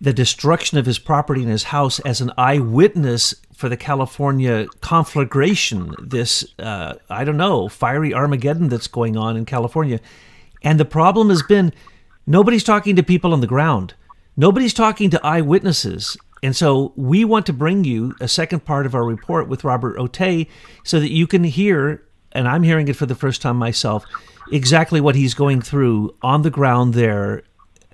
the destruction of his property and his house as an eyewitness for the California conflagration, this, I don't know, fiery Armageddon that's going on in California. And the problem has been nobody's talking to people on the ground. Nobody's talking to eyewitnesses. And so we want to bring you a second part of our report with Robert Otey so that you can hear, and I'm hearing it for the first time myself, exactly what he's going through on the ground there,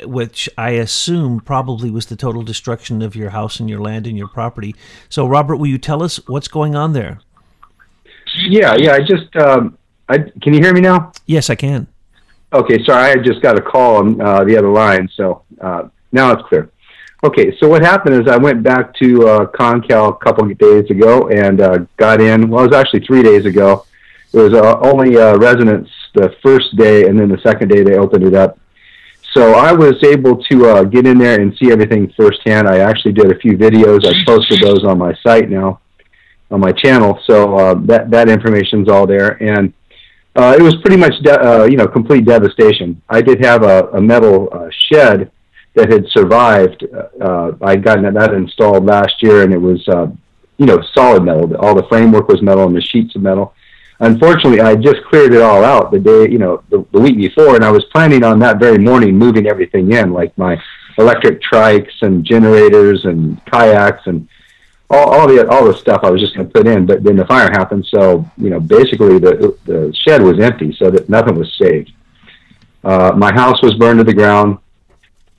which I assume probably was the total destruction of your house and your land and your property. So, Robert, will you tell us what's going on there? Yeah. I just, can you hear me now? Yes, I can. Okay, sorry, I just got a call on the other line, so now it's clear. Okay, so what happened is I went back to Concal a couple of days ago and got in. Well, it was actually 3 days ago. It was only residents the first day, and then the second day they opened it up. So I was able to get in there and see everything firsthand. I actually did a few videos. I posted those on my site now, on my channel. So that information's all there, and it was pretty much complete devastation. I did have a metal shed that had survived. I'd gotten that installed last year, and it was solid metal. All the framework was metal and the sheets of metal. Unfortunately, I just cleared it all out the day, the week before, and I was planning on that very morning moving everything in, like my electric trikes and generators and kayaks and all the stuff I was just going to put in. But then the fire happened, so basically the shed was empty, so that nothing was saved. My house was burned to the ground.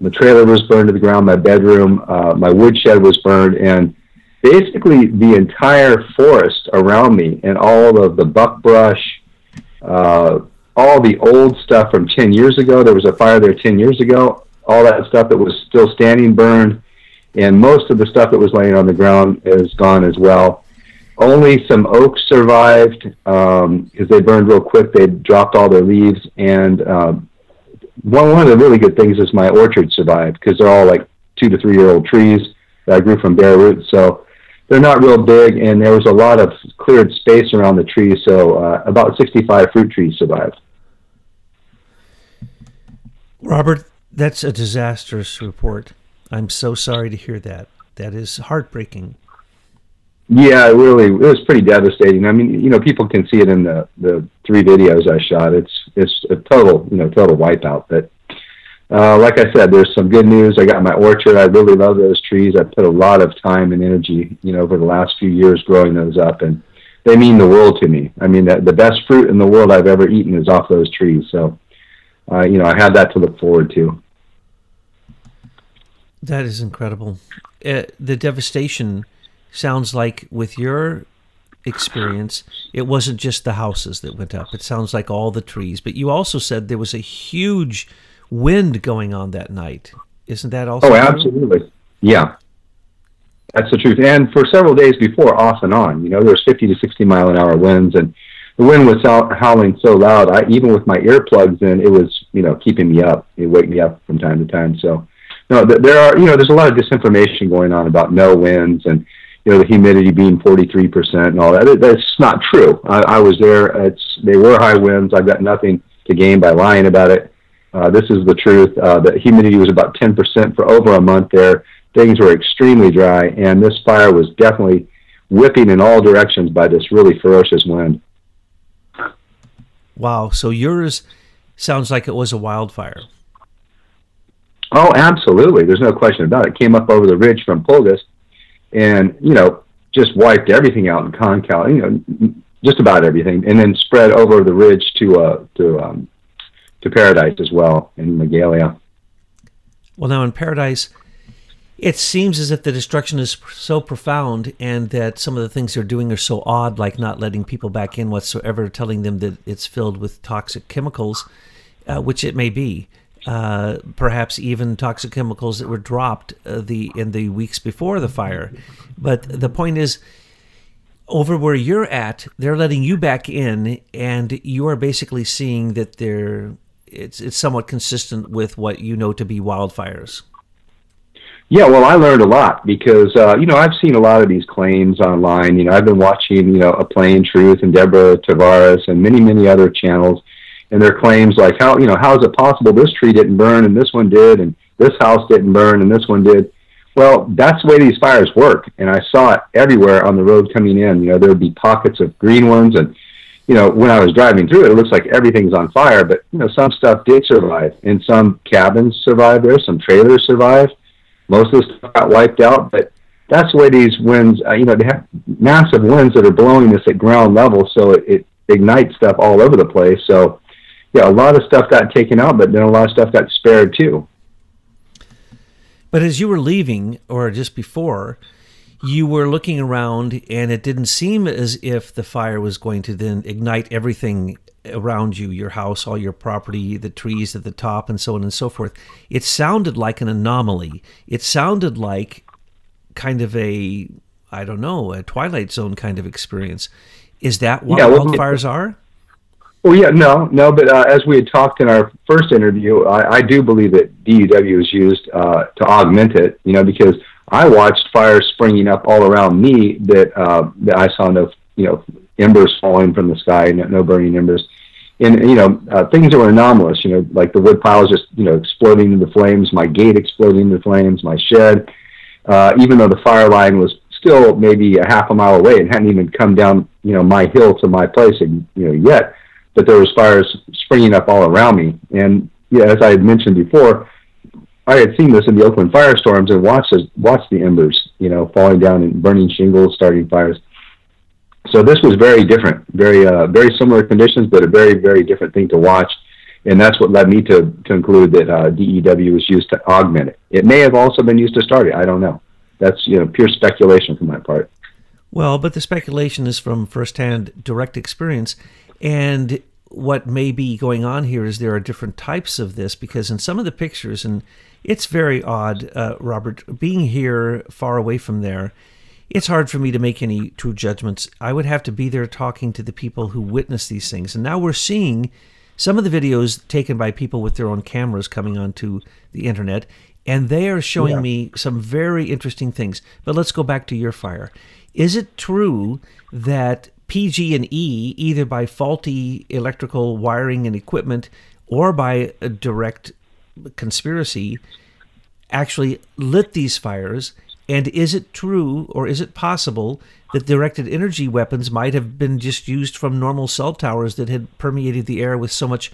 The trailer was burned to the ground. My bedroom, my woodshed was burned, and basically the entire forest around me and all of the buckbrush, all the old stuff from 10 years ago. There was a fire there 10 years ago. All that stuff that was still standing burned, and most of the stuff that was laying on the ground is gone as well. Only some oaks survived because they burned real quick. They dropped all their leaves, and one of the really good things is my orchard survived because they're all like 2 to 3 year old trees that I grew from bare roots. So they're not real big, and there was a lot of cleared space around the trees, so about 65 fruit trees survived. Robert, that's a disastrous report. I'm so sorry to hear that. That is heartbreaking. Yeah, it was pretty devastating. I mean, people can see it in the 3 videos I shot. It's a total wipeout. But like I said, there's some good news. I got my orchard. I really love those trees. I put a lot of time and energy, over the last few years growing those up, and they mean the world to me. I mean, the best fruit in the world I've ever eaten is off those trees. So, I have that to look forward to. That is incredible. The devastation sounds like, with your experience, it wasn't just the houses that went up. It sounds like all the trees. But you also said there was a huge wind going on that night. Isn't that also true? Absolutely. Yeah. That's the truth. And for several days before, off and on, there was 50 to 60 mile an hour winds, and the wind was howling so loud, even with my earplugs in, it was, keeping me up. It woke me up from time to time. So, no, there's a lot of disinformation going on about no winds and, the humidity being 43% and all that. That's not true. I was there. They were high winds. I've got nothing to gain by lying about it. This is the truth. The humidity was about 10% for over a month there. Things were extremely dry, and this fire was definitely whipping in all directions by this really ferocious wind. Wow. So yours sounds like it was a wildfire. Oh, absolutely. There's no question about it. It came up over the ridge from Pulgas and, just wiped everything out in Concal, just about everything, and then spread over the ridge to Paradise as well in Magalia. Well, now in Paradise, it seems as if the destruction is so profound, and that some of the things they're doing are so odd, like not letting people back in whatsoever, telling them that it's filled with toxic chemicals, which it may be. Perhaps even toxic chemicals that were dropped in the weeks before the fire. But the point is, over where you're at, they're letting you back in, and you are basically seeing that it's somewhat consistent with what you know to be wildfires. Yeah, well, I learned a lot because, I've seen a lot of these claims online. I've been watching, A Plain Truth and Deborah Tavares and many, many other channels. And their claims like, how is it possible this tree didn't burn and this one did, and this house didn't burn and this one did? Well, that's the way these fires work, and I saw it everywhere on the road coming in. You know, there would be pockets of green ones, and you know, when I was driving through it, it looks like everything's on fire, but you know, some stuff did survive, and some cabins survived there, some trailers survived. Most of the stuff got wiped out, but that's the way these winds, you know, they have massive winds that are blowing this at ground level, so it ignites stuff all over the place. So, yeah, a lot of stuff got taken out, but then a lot of stuff got spared too. But as you were leaving, or just before, you were looking around, and it didn't seem as if the fire was going to then ignite everything around you, your house, all your property, the trees at the top, and so on and so forth. It sounded like an anomaly. It sounded like kind of a, I don't know, a Twilight Zone kind of experience. Is that what wildfires are? Well, yeah, no, but as we had talked in our first interview, I do believe that DEW is used to augment it, you know, because I watched fires springing up all around me that I saw no, you know, embers falling from the sky, no burning embers. And, you know, things that were anomalous, you know, like the wood piles just, you know, exploding into flames, my gate exploding into flames, my shed, even though the fire line was still maybe a half a mile away and hadn't even come down, you know, my hill to my place, you know, yet. But there was fires springing up all around me. And yeah, as I had mentioned before, I had seen this in the Oakland firestorms and watched the embers, you know, falling down and burning shingles, starting fires. So this was very different, very similar conditions, but a very, very different thing to watch. And that's what led me to conclude that DEW was used to augment it. It may have also been used to start it. I don't know. That's, you know, pure speculation from my part. Well, but the speculation is from firsthand direct experience. And what may be going on here is there are different types of this, because in some of the pictures, and it's very odd, Robert, being here far away from there, it's hard for me to make any true judgments. I would have to be there talking to the people who witness these things. And now we're seeing some of the videos taken by people with their own cameras coming onto the internet, and they are showing me some very interesting things. But let's go back to your fire. Is it true that PG&E, either by faulty electrical wiring and equipment or by a direct conspiracy, actually lit these fires? And is it true, or is it possible, that directed energy weapons might have been just used from normal cell towers that had permeated the air with so much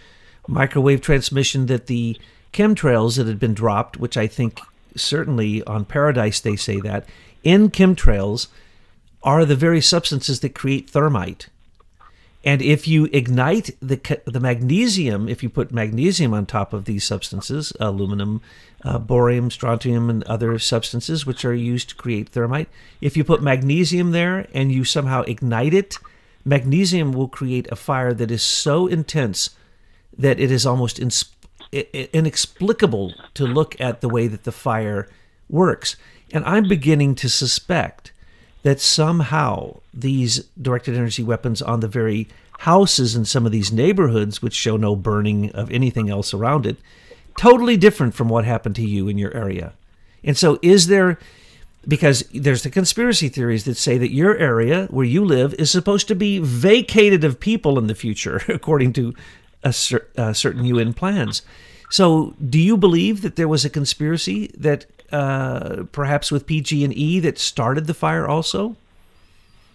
microwave transmission that the chemtrails that had been dropped, which I think certainly on Paradise they say that, in chemtrails are the very substances that create thermite. And if you ignite the magnesium, if you put magnesium on top of these substances, aluminum, borium, strontium, and other substances which are used to create thermite, if you put magnesium there and you somehow ignite it, magnesium will create a fire that is so intense that it is almost inexplicable to look at the way that the fire works. And I'm beginning to suspect that somehow these directed energy weapons on the very houses in some of these neighborhoods, which show no burning of anything else around it, totally different from what happened to you in your area. And so is there, because there's the conspiracy theories that say that your area where you live is supposed to be vacated of people in the future, according to certain UN plans. So do you believe that there was a conspiracy that perhaps with PG&E that started the fire also?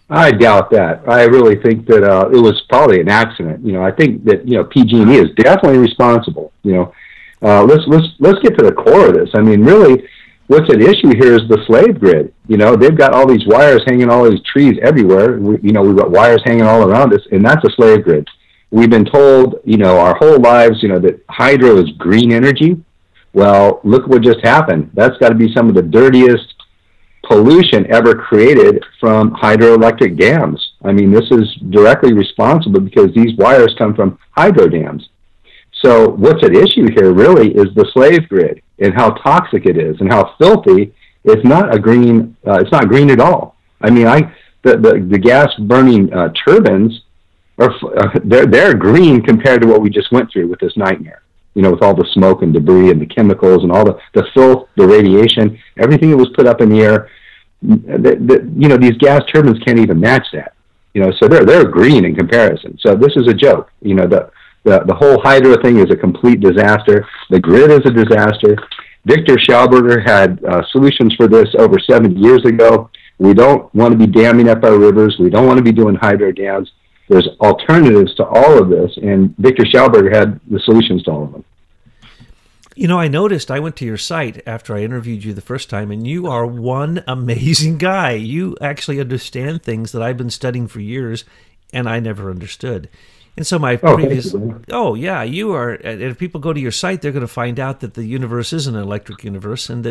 I doubt that. I really think that it was probably an accident. You know, I think that, you know, PG&E is definitely responsible. You know, let's get to the core of this. I mean, really, what's at issue here is the slave grid. You know, they've got all these wires hanging, all these trees everywhere. We've got wires hanging all around us, and that's a slave grid. We've been told, you know, our whole lives, you know, that hydro is green energy. Well, look what just happened. That's got to be some of the dirtiest pollution ever created from hydroelectric dams. I mean, this is directly responsible because these wires come from hydro dams. So what's at issue here really is the slave grid and how toxic it is and how filthy. It's not a green. It's not green at all. I mean, the gas burning turbines are they're green compared to what we just went through with this nightmare. You know, with all the smoke and debris and the chemicals and all the filth, the radiation, everything that was put up in the air. You know, these gas turbines can't even match that. You know, so they're green in comparison. So this is a joke. You know, the whole hydro thing is a complete disaster. The grid is a disaster. Victor Schauberger had solutions for this over 70 years ago. We don't want to be damming up our rivers. We don't want to be doing hydro dams. There's alternatives to all of this, and Victor Schauberger had the solutions to all of them. You know, I noticed, I went to your site after I interviewed you the first time, and you are one amazing guy. You actually understand things that I've been studying for years, and I never understood. And so my previous... Oh, yeah, you are... And if people go to your site, they're going to find out that the universe is an electric universe, and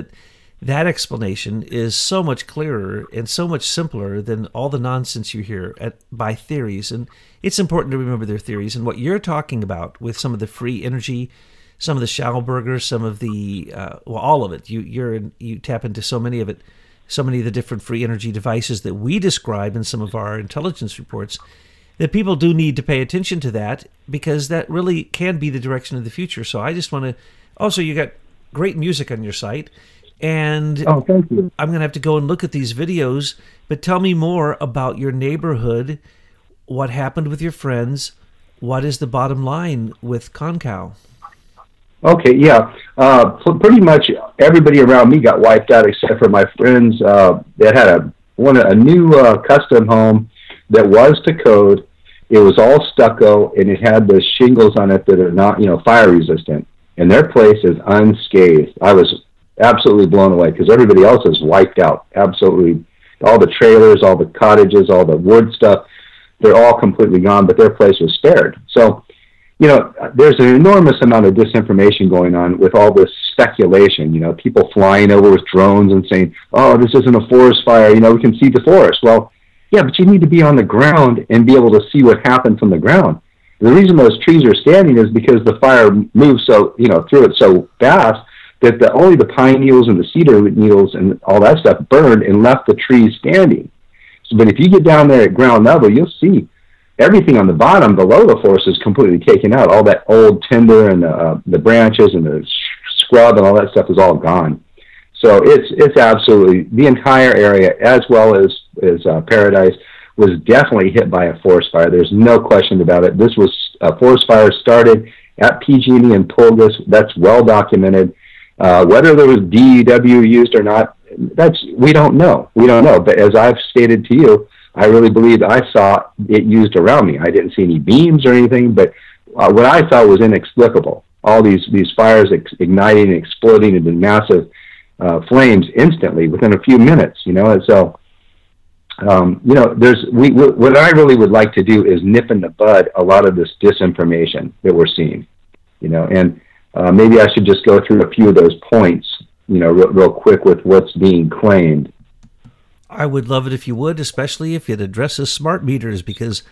that explanation is so much clearer and so much simpler than all the nonsense you hear by theories. And it's important to remember their theories. And what you're talking about with some of the free energy, some of the Schauberger, some of the, well, all of it. You tap into so many of it, so many of the different free energy devices that we describe in some of our intelligence reports, that people do need to pay attention to that, because that really can be the direction of the future. So I just want to, also, you got great music on your site. And oh, thank you. I'm going to have to go and look at these videos, but tell me more about your neighborhood, what happened with your friends, what is the bottom line with Concal? Okay, yeah. Pretty much everybody around me got wiped out except for my friends that had a new custom home that was to code. It was all stucco, and it had the shingles on it that are not, fire resistant. And their place is unscathed. I was absolutely blown away because everybody else is wiped out. Absolutely. All the trailers, all the cottages, all the wood stuff, they're all completely gone, but their place was spared. So, there's an enormous amount of disinformation going on with all this speculation, people flying over with drones and saying, oh, this isn't a forest fire, we can see the forest. Well, yeah, but you need to be on the ground and be able to see what happened from the ground. The reason those trees are standing is because the fire moved so, through it so fast that only the pine needles and the cedar needles and all that stuff burned and left the trees standing. So, but if you get down there at ground level, you'll see everything on the bottom below the forest is completely taken out. All that old timber and the branches and the scrub and all that stuff is all gone. So it's absolutely, the entire area, as well as Paradise, was definitely hit by a forest fire. There's no question about it. This was a forest fire started at PG&E and Pulgas. That's well documented. Whether there was DEW used or not, we don't know. We don't know. But as I've stated to you, I really believe I saw it used around me. I didn't see any beams or anything, but what I saw was inexplicable. All these fires igniting and exploding into massive flames instantly within a few minutes. And so, what I really would like to do is nip in the bud a lot of this disinformation that we're seeing. And maybe I should just go through a few of those points, real quick with what's being claimed. I would love it if you would, especially if it addresses smart meters, because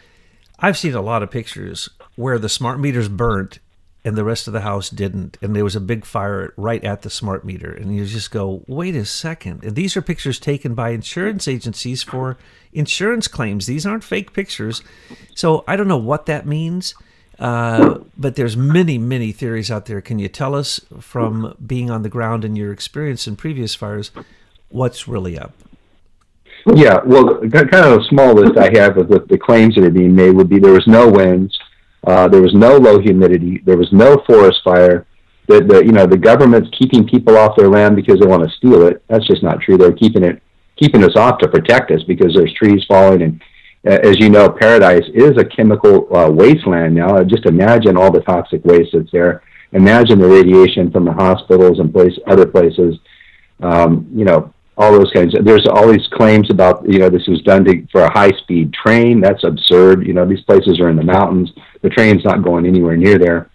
I've seen a lot of pictures where the smart meters burnt and the rest of the house didn't, and there was a big fire right at the smart meter, and you just go, wait a second. And these are pictures taken by insurance agencies for insurance claims. These aren't fake pictures. So I don't know what that means, but there's many, many theories out there. Can you tell us, from being on the ground and your experience in previous fires, what's really up? Yeah, well, kind of a small list I have of the claims that are being made would be there was no winds, there was no low humidity, there was no forest fire, the government's keeping people off their land because they want to steal it. That's just not true. They're keeping us off to protect us because there's trees falling. And as you know, Paradise is a chemical wasteland now. Just imagine all the toxic waste that's there. Imagine the radiation from the hospitals and other places. All those kinds. There's all these claims about, this was done for a high-speed train. That's absurd. These places are in the mountains. The train's not going anywhere near there.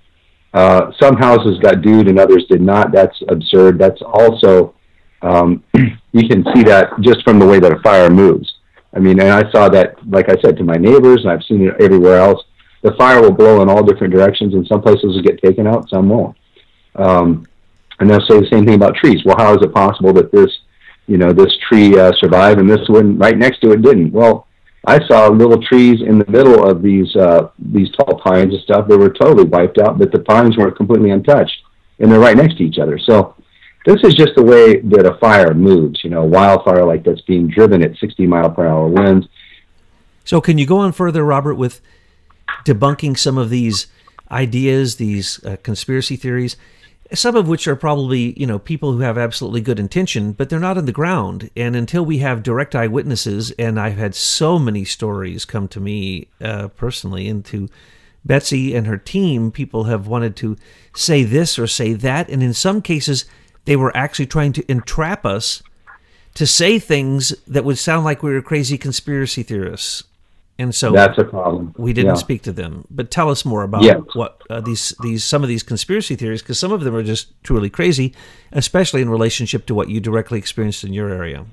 Some houses got dewed and others did not. That's absurd. That's also, you can see that just from the way that a fire moves. I mean, and I saw that, like I said, to my neighbors, and I've seen it everywhere else. The fire will blow in all different directions, and some places will get taken out, some won't. And they'll say the same thing about trees. Well, how is it possible that this tree survived and this one right next to it didn't? Well, I saw little trees in the middle of these tall pines and stuff. They were totally wiped out, but the pines weren't completely untouched, and they're right next to each other. So this is just the way that a fire moves, wildfire like that's being driven at 60-mile-per-hour winds. So can you go on further, Robert, with debunking some of these ideas, these conspiracy theories? some of which are probably, people who have absolutely good intention, but they're not on the ground. And until we have direct eyewitnesses, and I've had so many stories come to me personally and to Betsy and her team, people have wanted to say this or say that, and in some cases, they were actually trying to entrap us to say things that would sound like we were crazy conspiracy theorists. And so that's a problem. We didn't speak to them. But tell us more about what some of these conspiracy theories, because some of them are just truly crazy, especially in relationship to what you directly experienced in your area.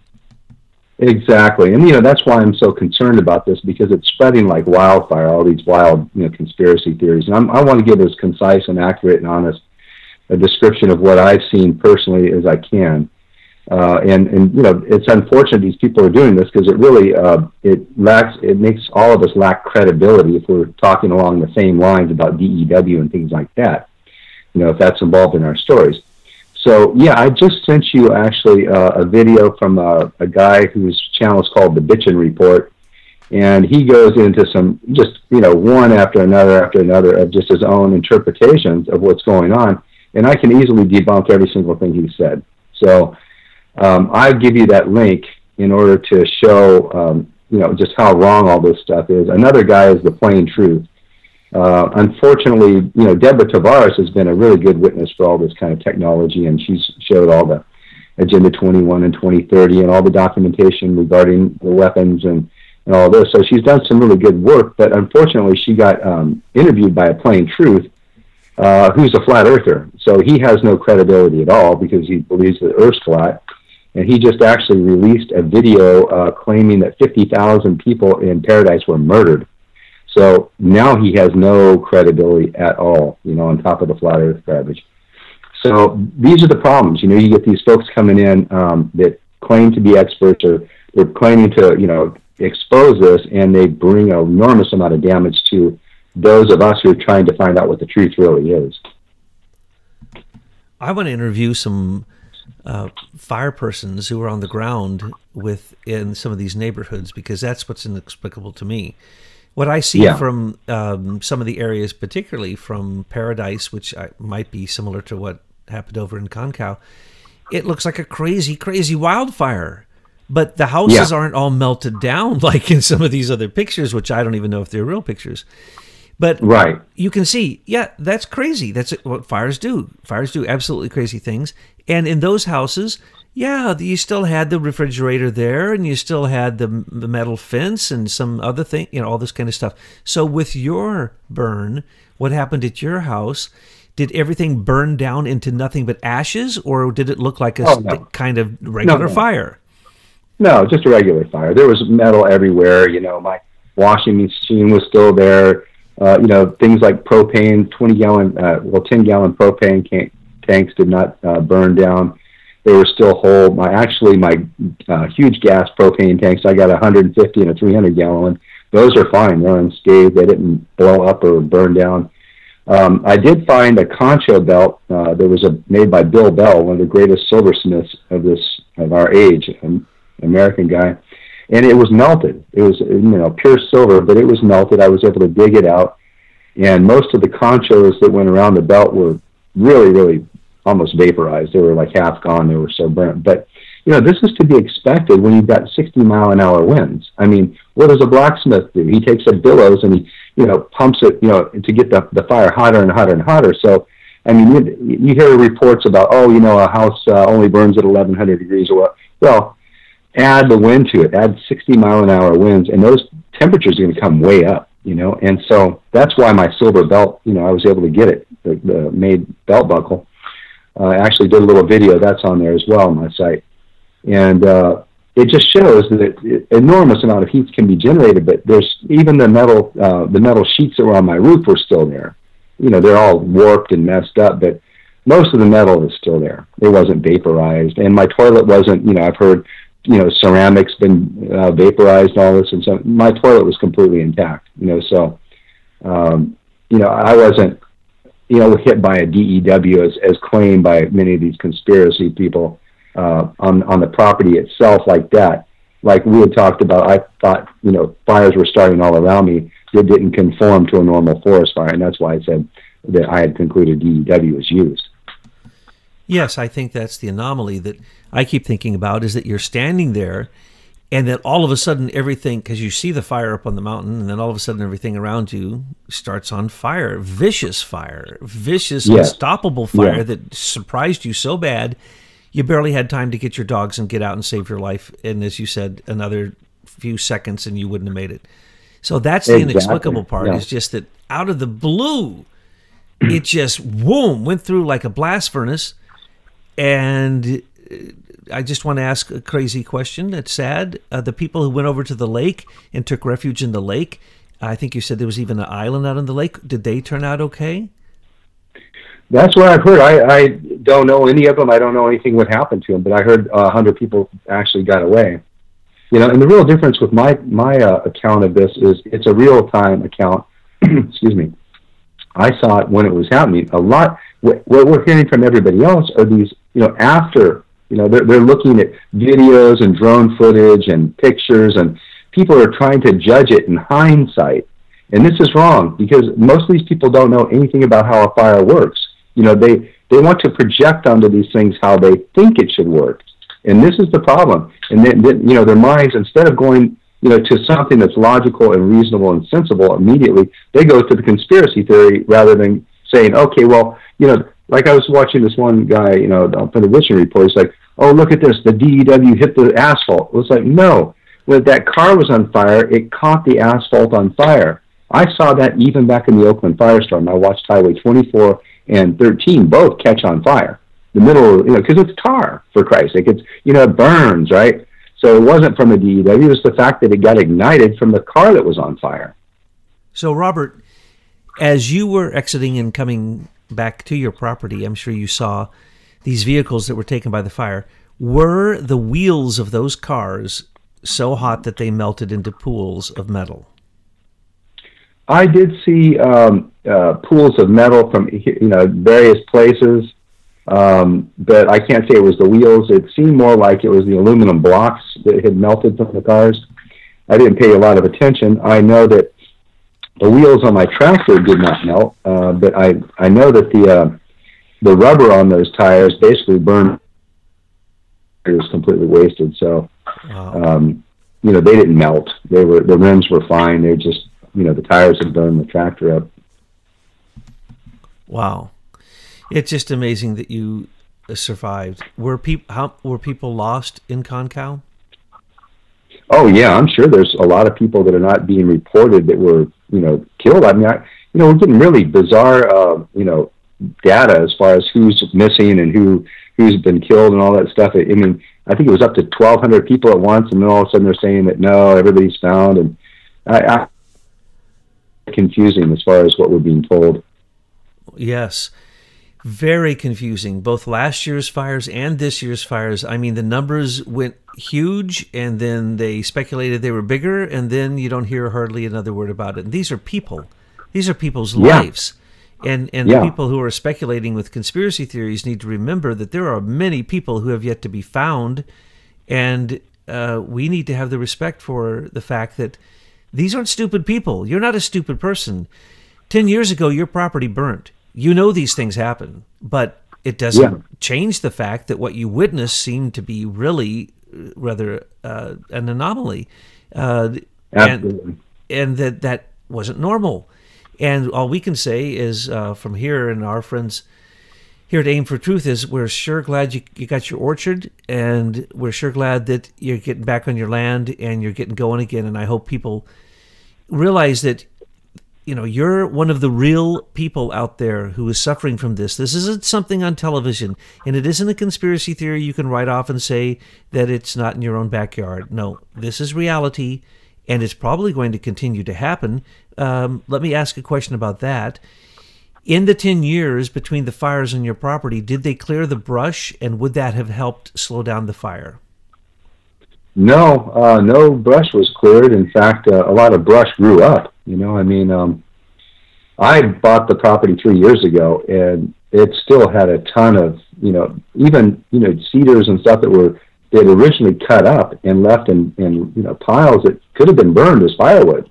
Exactly. And, that's why I'm so concerned about this, because it's spreading like wildfire, all these wild, conspiracy theories. And I want to give as concise and accurate and honest a description of what I've seen personally as I can. And it's unfortunate these people are doing this, because it really, it makes all of us lack credibility if we're talking along the same lines about DEW and things like that, if that's involved in our stories. So, I just sent you actually a video from a guy whose channel is called The Bitchin' Report, and he goes into some just, one after another of just his own interpretations of what's going on, and I can easily debunk every single thing he said. So I'll give you that link in order to show, just how wrong all this stuff is. Another guy is The Plain Truth. Unfortunately, Deborah Tavares has been a really good witness for all this kind of technology, and she's showed all the Agenda 21 and 2030 and all the documentation regarding the weapons and all this. So she's done some really good work, but unfortunately she got interviewed by A Plain Truth, who's a flat earther. So he has no credibility at all, because he believes the Earth's flat. And he just actually released a video claiming that 50,000 people in Paradise were murdered. So now he has no credibility at all, on top of the flat earth garbage. So these are the problems. You get these folks coming in that claim to be experts, or they're claiming to, expose this, and they bring an enormous amount of damage to those of us who are trying to find out what the truth really is. I want to interview some fire persons who are on the ground in some of these neighborhoods, because that's what's inexplicable to me. What I see from some of the areas, particularly from Paradise, which might be similar to what happened over in Concow, it looks like a crazy, crazy wildfire. But the houses aren't all melted down like in some of these other pictures, which I don't even know if they're real pictures. But you can see, that's crazy. That's what fires do. Fires do absolutely crazy things. And in those houses, you still had the refrigerator there, and you still had the metal fence and some other thing, all this kind of stuff. So with your burn, what happened at your house? Did everything burn down into nothing but ashes, or did it look like a kind of regular fire? No, just a regular fire. There was metal everywhere. My washing machine was still there. Things like propane, 10-gallon propane tanks did not burn down. They were still whole. My huge gas propane tanks, I got a 150 and a 300-gallon one. Those are fine. They're unscathed. They didn't blow up or burn down. I did find a concho belt. There was made by Bill Bell, one of the greatest silversmiths of our age, an American guy. And it was melted. It was, pure silver, but it was melted. I was able to dig it out. And most of the conchos that went around the belt were really, really almost vaporized. They were like half gone. They were so burnt. But, this is to be expected when you've got 60-mile-an-hour winds. I mean, what does a blacksmith do? He takes a bellows and he, pumps it, to get the fire hotter and hotter and hotter. So, I mean, you hear reports about, a house only burns at 1,100 degrees or what. Well, add the wind to it, add 60-mile-an-hour winds, and those temperatures are going to come way up, and so that's why my silver belt, I was able to get it, the made belt buckle. I actually did a little video that's on there as well on my site, and it just shows that enormous amount of heat can be generated, but there's even the metal sheets that were on my roof were still there. They're all warped and messed up, but most of the metal is still there. It wasn't vaporized, and my toilet wasn't, I've heard, ceramic's been vaporized, all this, and so my toilet was completely intact, so, I wasn't, hit by a DEW as claimed by many of these conspiracy people on the property itself like that. Like we had talked about, I thought, fires were starting all around me that didn't conform to a normal forest fire, and that's why I said that I had concluded DEW was used. Yes, I think that's the anomaly that I keep thinking about, is that you're standing there and then all of a sudden everything, because you see the fire up on the mountain, and then all of a sudden everything around you starts on fire. Vicious, Yes. unstoppable fire that surprised you so bad you barely had time to get your dogs and get out and save your life. And as you said, another few seconds and you wouldn't have made it. So that's the inexplicable part, is just that out of the blue, it just, whoom, went through like a blast furnace. And I just want to ask a crazy question that's sad. The people who went over to the lake and took refuge in the lake, I think you said there was even an island out in the lake. Did they turn out okay? That's what I've heard. I don't know any of them. I don't know anything what happened to them, but I heard 100 people actually got away. You know, and the real difference with my account of this is it's a real-time account. Excuse me. I saw it when it was happening. A lot, what we're hearing from everybody else are these, you know, after, you know, they're looking at videos and drone footage and pictures, and people are trying to judge it in hindsight. And this is wrong, because most of these people don't know anything about how a fire works. You know, they want to project onto these things how they think it should work. And this is the problem. And then, you know, their minds, instead of going, you know, to something that's logical and reasonable and sensible immediately, they go to the conspiracy theory rather than saying, okay, well, you know, like I was watching this one guy, you know, for the Witching Report, he's like, oh, look at this, the DEW hit the asphalt. It was like, no, when that car was on fire, it caught the asphalt on fire. I saw that even back in the Oakland Firestorm. I watched Highway 24 and 13 both catch on fire. The middle, you know, because it's tar, for Christ's sake. It's, you know, it burns, right? So it wasn't from the DEW. It was the fact that it got ignited from the car that was on fire. So, Robert, as you were exiting and coming back to your property, I'm sure you saw these vehicles that were taken by the fire. Were the wheels of those cars so hot that they melted into pools of metal? I did see pools of metal from, you know, various places, but I can't say it was the wheels. It seemed more like it was the aluminum blocks that had melted from the cars. I didn't pay a lot of attention. I know that the wheels on my tractor did not melt, but I know that the rubber on those tires basically burned. It was completely wasted. So, you know, they didn't melt. The rims were fine. They just, you know, the tires had burned the tractor up. Wow. It's just amazing that you survived. Were people lost in Concal? Oh yeah, I'm sure there's a lot of people that are not being reported that were, you know, killed. I mean, you know, we're getting really bizarre, you know, data as far as who's missing and who's been killed and all that stuff. I mean, I think it was up to 1,200 people at once, and then all of a sudden they're saying that no, everybody's found, and confusing as far as what we're being told. Yes, very confusing. Both last year's fires and this year's fires. I mean, the numbers went huge, and then they speculated they were bigger, and then you don't hear hardly another word about it. And these are people. These are people's lives. And the people who are speculating with conspiracy theories need to remember that there are many people who have yet to be found, and we need to have the respect for the fact that these aren't stupid people. You're not a stupid person. 10 years ago, your property burnt. You know these things happen, but it doesn't change the fact that what you witnessed seemed to be really rather an anomaly, and that wasn't normal. And all we can say is from here, and our friends here at Aim for Truth, is we're sure glad you got your orchard, and we're sure glad that you're getting back on your land and you're getting going again. And I hope people realize that, you know, you're one of the real people out there who is suffering from this. This isn't something on television, and it isn't a conspiracy theory you can write off and say that it's not in your own backyard. No, this is reality, and it's probably going to continue to happen. Let me ask a question about that. In the 10 years between the fires on your property, did they clear the brush, and would that have helped slow down the fire? No, no brush was cleared. In fact, a lot of brush grew up. You know, I mean, I bought the property 3 years ago, and it still had a ton of, you know, even, you know, cedars and stuff that they had originally cut up and left in you know, piles that could have been burned as firewood.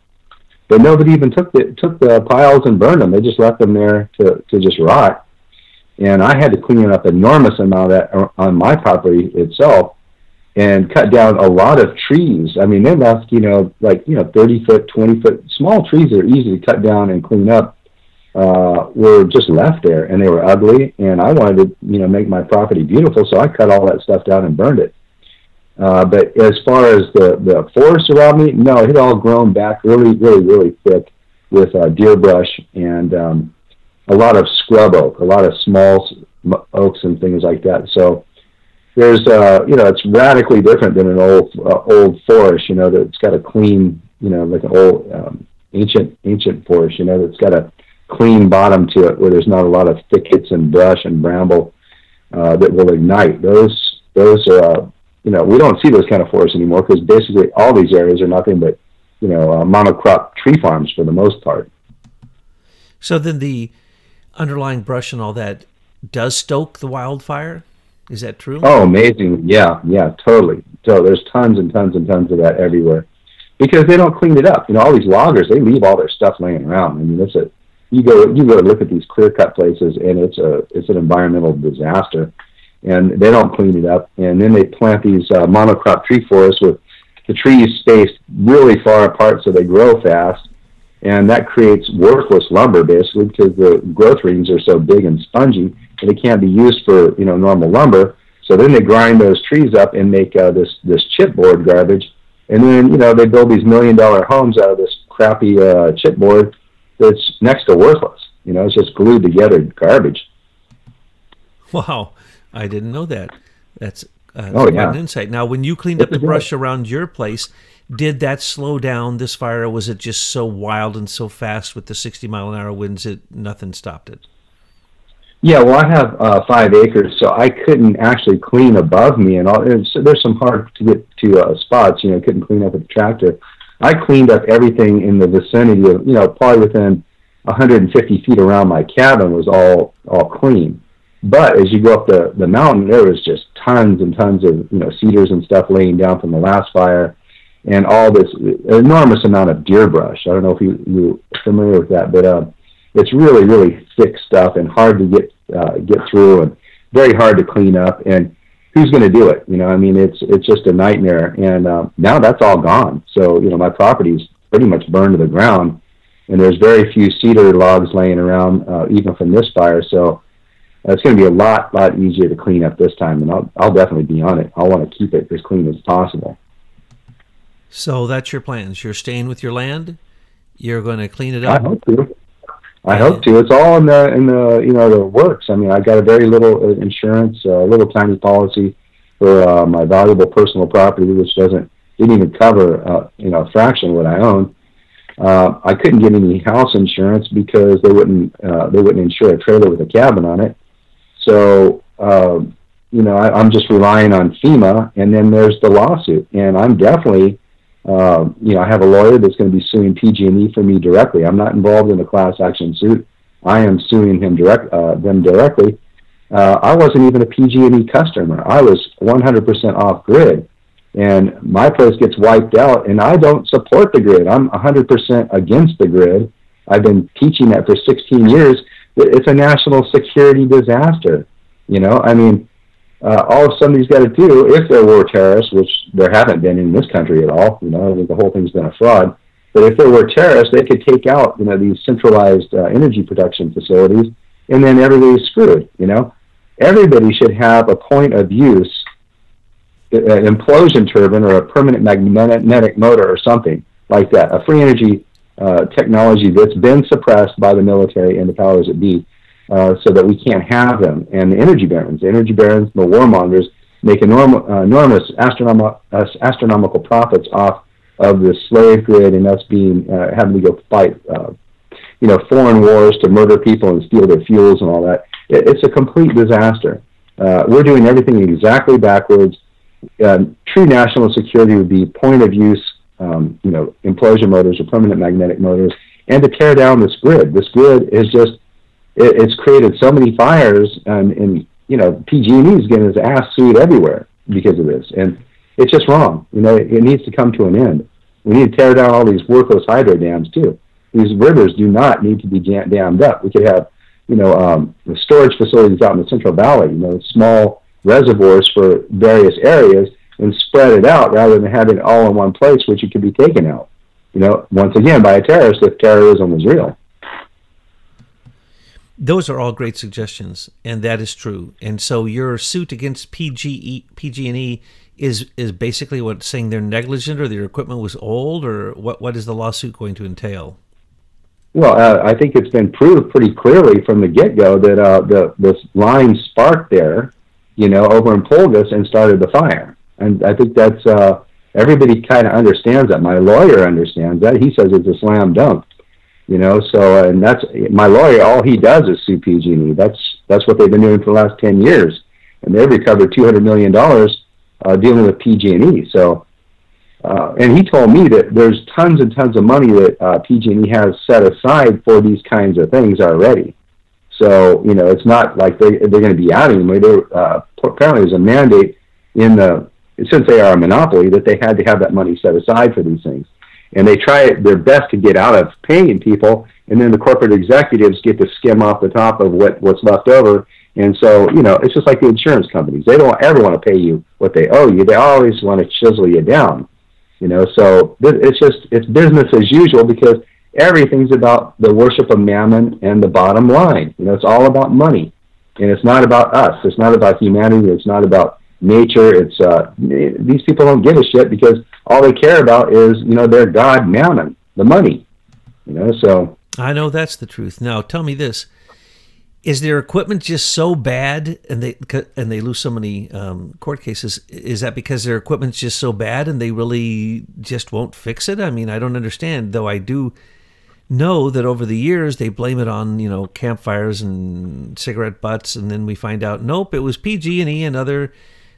But nobody even took the piles and burned them. They just left them there to just rot. And I had to clean up enormous amount of that on my property itself and cut down a lot of trees. I mean, they left, 30-foot, 20-foot, small trees that are easy to cut down and clean up, were just left there, and they were ugly, and I wanted to, make my property beautiful, so I cut all that stuff down and burned it. But as far as the forest around me, no, it had all grown back really, really, really thick with deer brush and a lot of scrub oak, a lot of small oaks and things like that. So there's, it's radically different than an old forest, that's got a clean, like an old ancient forest, that's got a clean bottom to it where there's not a lot of thickets and brush and bramble that will ignite. Those are, we don't see those kind of forests anymore because basically all these areas are nothing but, monocrop tree farms for the most part. So then the underlying brush and all that does stoke the wildfire? Is that true? Oh, amazing. Yeah, totally. So there's tons and tons and tons of that everywhere because they don't clean it up. All these loggers, they leave all their stuff laying around. I mean, you go look at these clear-cut places, and it's an environmental disaster. And they don't clean it up. And then they plant these monocrop tree forests with the trees spaced really far apart so they grow fast. And that creates worthless lumber, basically, because the growth rings are so big and spongy, and they can't be used for, normal lumber. So then they grind those trees up and make this chipboard garbage. And then, they build these $1 million homes out of this crappy chipboard that's next to worthless. It's just glued together garbage. Wow. I didn't know that. That's quite an insight. Now, when you cleaned up the brush around your place, did that slow down this fire, or was it just so wild and so fast with the 60-mile-an-hour winds that nothing stopped it? Yeah, well, I have 5 acres, so I couldn't actually clean above me, and so there's some hard to get to spots. Couldn't clean up with the tractor. I cleaned up everything in the vicinity of, probably within 150 feet around my cabin was all clean. But as you go up the mountain, there was just tons and tons of, cedars and stuff laying down from the last fire, and all this enormous amount of deer brush. I don't know if you're familiar with that, but it's really, really thick stuff and hard to get through and very hard to clean up. And who's going to do it? It's just a nightmare. And now that's all gone. So, my property's pretty much burned to the ground, and there's very few cedar logs laying around, even from this fire. So it's going to be a lot easier to clean up this time, and I'll definitely be on it. I want to keep it as clean as possible. So that's your plans. You're staying with your land. You're going to clean it up. I hope to. It's all in the works. I mean, I got a very little insurance, a little tiny policy for my valuable personal property, which didn't even cover a fraction of what I own. I couldn't get any house insurance because they wouldn't insure a trailer with a cabin on it. So, I'm just relying on FEMA, and then there's the lawsuit. And I'm definitely, I have a lawyer that's going to be suing PG&E for me directly. I'm not involved in the class action suit. I am suing them directly. I wasn't even a PG&E customer. I was 100% off grid. And my place gets wiped out, and I don't support the grid. I'm 100% against the grid. I've been teaching that for 16 years. It's a national security disaster. All somebody's got to do, if there were terrorists, which there haven't been in this country at all, I think the whole thing's been a fraud. But if there were terrorists, they could take out, these centralized energy production facilities, and then everybody's screwed. Everybody should have a point of use, an implosion turbine or a permanent magnetic motor or something like that, a free energy technology that's been suppressed by the military and the powers that be, so that we can't have them. And the energy barons, the warmongers, make enormous astronomical profits off of the slave grid and us having to go fight foreign wars to murder people and steal their fuels and all that. It's a complete disaster. We're doing everything exactly backwards. True national security would be point of use, implosion motors or permanent magnetic motors, and to tear down this grid. This grid is just, it's created so many fires, and PG&E is getting his ass sued everywhere because of this, and it's just wrong. It needs to come to an end. We need to tear down all these worthless hydro dams too. These rivers do not need to be dammed up. We could have the storage facilities out in the Central Valley, small reservoirs for various areas, and spread it out rather than having it all in one place, which it could be taken out, once again by a terrorist if terrorism was real. Those are all great suggestions, and that is true. And so your suit against PG&E is basically what, saying they're negligent or their equipment was old, or what is the lawsuit going to entail? Well, I think it's been proved pretty clearly from the get-go that this line sparked there, over in Pulgas and started the fire. And I think that's, everybody kind of understands that. My lawyer understands that. He says it's a slam dunk, so, and that's, my lawyer, all he does is sue PG&E. That's what they've been doing for the last 10 years. And they've recovered $200 million dealing with PG&E. So, and he told me that there's tons and tons of money that PG&E has set aside for these kinds of things already. So, it's not like they're going to be out anymore. Apparently there's a mandate since they are a monopoly, that they had to have that money set aside for these things. And they try their best to get out of paying people, and then the corporate executives get to skim off the top of what's left over. And so, it's just like the insurance companies. They don't ever want to pay you what they owe you. They always want to chisel you down. So it's business as usual, because everything's about the worship of mammon and the bottom line. It's all about money, and it's not about us. It's not about humanity. It's not about nature. It's these people don't give a shit, because all they care about is their god mammon, the money. So I know that's the truth. Now tell me this: is their equipment just so bad, and they lose so many court cases? Is that because their equipment's just so bad and they really just won't fix it? I mean, I don't understand, though I do know that over the years they blame it on, campfires and cigarette butts, and then we find out, nope, it was PG&E, another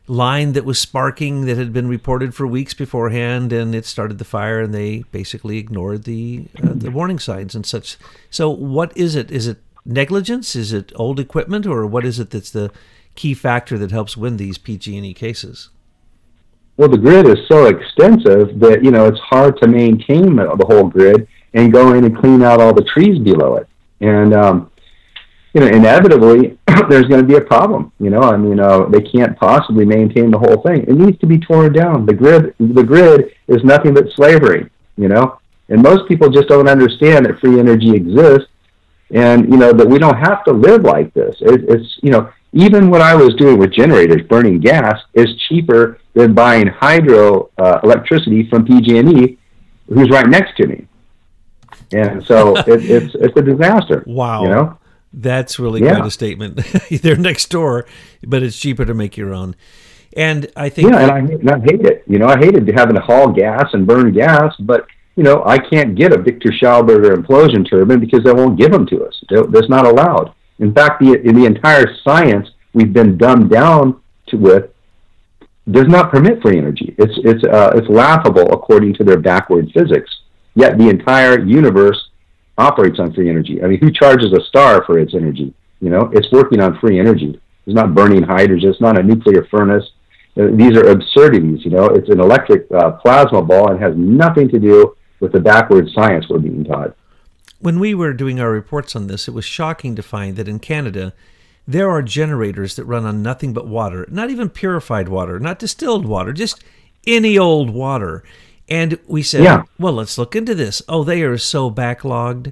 line that was sparking that had been reported for weeks beforehand, and it started the fire, and they basically ignored the warning signs and such. So what is it? Is it negligence? Is it old equipment, or what is it that's the key factor that helps win these PG&E cases? Well, the grid is so extensive that it's hard to maintain the whole grid and go in and clean out all the trees below it. And inevitably there's going to be a problem. They can't possibly maintain the whole thing. It needs to be torn down. The grid is nothing but slavery. And most people just don't understand that free energy exists. And, that we don't have to live like this. It's even what I was doing with generators, burning gas, is cheaper than buying hydro electricity from PG&E, who's right next to me. And so it's a disaster. Wow. That's really quite a statement. They're next door, but it's cheaper to make your own. And I think... Yeah, and I hate it. I hated having to haul gas and burn gas, but... I can't get a Victor Schauberger implosion turbine because they won't give them to us. That's not allowed. In fact, the entire science we've been dumbed down with does not permit free energy. It's laughable according to their backward physics. Yet the entire universe operates on free energy. I mean, who charges a star for its energy? It's working on free energy. It's not burning hydrogen. It's not a nuclear furnace. These are absurdities. It's an electric plasma ball and has nothing to do with the backward science we're being taught. When we were doing our reports on this, it was shocking to find that in Canada, there are generators that run on nothing but water, not even purified water, not distilled water, just any old water. And we said, well, let's look into this. Oh, they are so backlogged.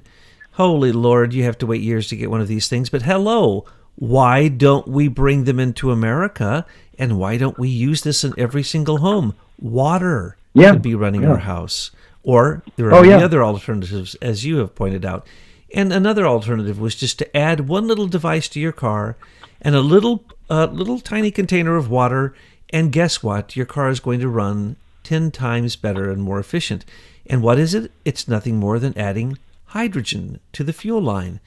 Holy Lord, you have to wait years to get one of these things. But hello, why don't we bring them into America? And why don't we use this in every single home? Water could be running our house. Or there are many other alternatives, as you have pointed out. And another alternative was just to add one little device to your car and a little tiny container of water, and guess what? Your car is going to run 10 times better and more efficient. And what is it? It's nothing more than adding hydrogen to the fuel line.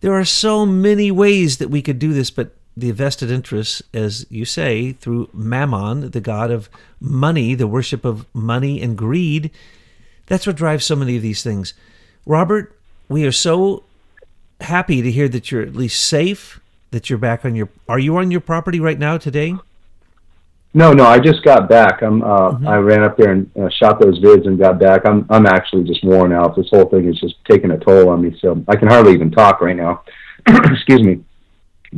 There are so many ways that we could do this, but the vested interests, as you say, through Mammon, the god of money, the worship of money and greed, that's what drives so many of these things. Robert, we are so happy to hear that you're at least safe, that you're back on your... Are you on your property right now today? No, I just got back. I ran up there and shot those vids and got back. I'm actually just worn out. This whole thing is just taking a toll on me, so I can hardly even talk right now. excuse me,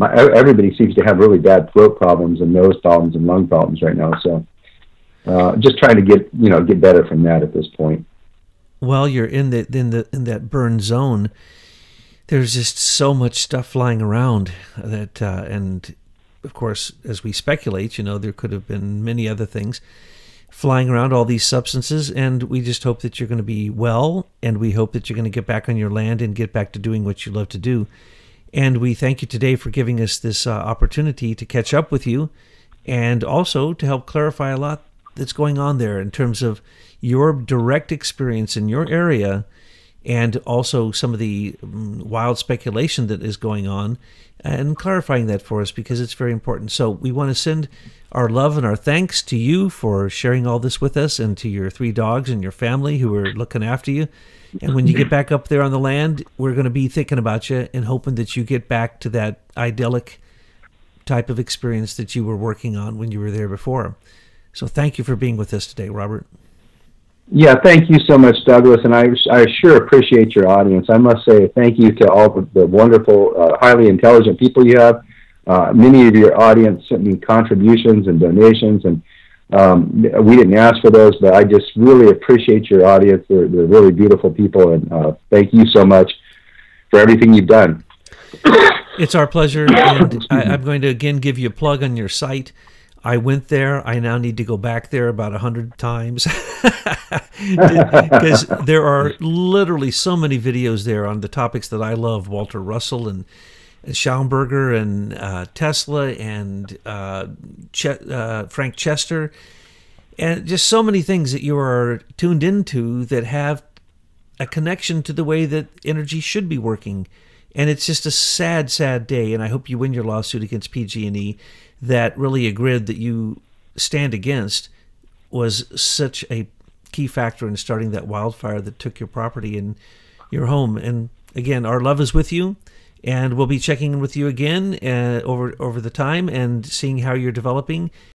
everybody seems to have really bad throat problems and nose problems and lung problems right now. So just trying to get better from that at this point. Well, you're in that burn zone. There's just so much stuff flying around that, and of course, as we speculate, there could have been many other things flying around, all these substances, and we just hope that you're going to be well, and we hope that you're going to get back on your land and get back to doing what you love to do. And we thank you today for giving us this opportunity to catch up with you, and also to help clarify a lot that's going on there in terms of your direct experience in your area, and also some of the wild speculation that is going on, and clarifying that for us, because it's very important. So we want to send our love and our thanks to you for sharing all this with us, and to your 3 dogs and your family who are looking after you. And when you get back up there on the land, we're going to be thinking about you and hoping that you get back to that idyllic type of experience that you were working on when you were there before. So thank you for being with us today, Robert. Yeah, thank you so much, Douglas, and I sure appreciate your audience. I must say thank you to all the wonderful, highly intelligent people you have. Many of your audience sent me contributions and donations, and we didn't ask for those, but I just really appreciate your audience. They're really beautiful people, and thank you so much for everything you've done. It's our pleasure, and I'm going to again give you a plug on your site. I went there. I now need to go back there about 100 times because there are literally so many videos there on the topics that I love: Walter Russell and Schaumburger and Tesla and Frank Chester, and just so many things that you are tuned into that have a connection to the way that energy should be working. And it's just a sad, sad day, and I hope you win your lawsuit against PG&E, that really a grid that you stand against was such a key factor in starting that wildfire that took your property and your home. And again, our love is with you, and we'll be checking in with you again over the time and seeing how you're developing.